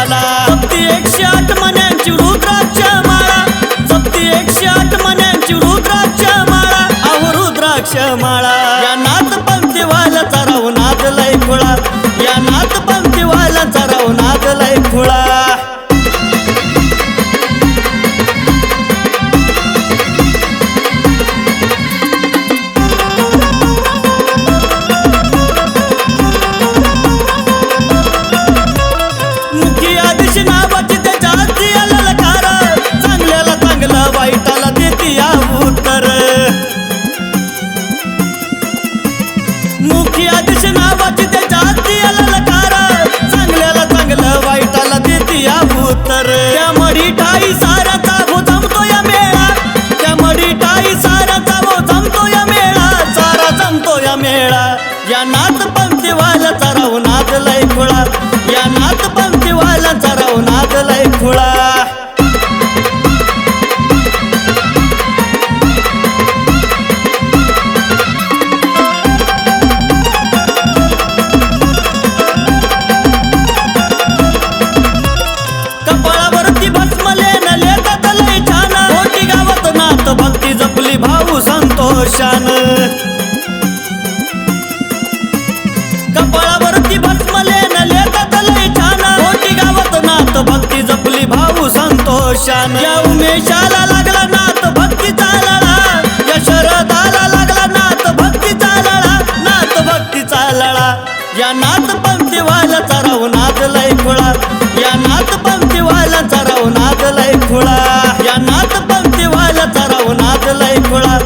वाला जपती 108 मण्यांची रुद्राक्ष माळा जपती 108 मण्यांची रुद्राक्ष माळा अहो रुद्राक्ष माळा या नाथ पंक्तीवाल्याचा राव नाद लय खुळा या नाथ पंक्तीवाल्याचा राव नाद लय खुळा नावाची त्याच्या हाती अललकार चांगल्याला चांगलं वाईटाला देती या उत्तर मुखिया दिश नावाची त्याच्या हाती अललकार चांगल्याला चांगलं वाईटाला देती या उत्तर त्या मडीठाई साराचा वो जमतो या मेळा त्या मडीठाई साराचा वो जमतो या मेळा सारा जमतो या मेळा या नाथ पंक्तीवाल्याचा राव नाद लय खुळा या नाथ पंक्तीवाल्याचा राव नाद लय खुळा कपाळावरती भस्मलेन लेतात लय छान मोठी गावात नाथ भक्ती जपली भाऊ संतोषान कपाळावरती भस्मलेन लेतात लय छान मोठी गावात नाथ भक्ती जपली भाऊ संतोषान या उमेशाला लागला नाथ भक्तीचा लळा या शरदाला लागला नाथ भक्तीचा लळा नाथ भक्तीचा लळा या नाथ पंक्तीवाल्याचा राव नाद लय खुळा या नाथ पंक्तीवाल्याचा राव नाद लय खुळा या नाथ पंक्तीवाल्याचा राव नाद लय खुळा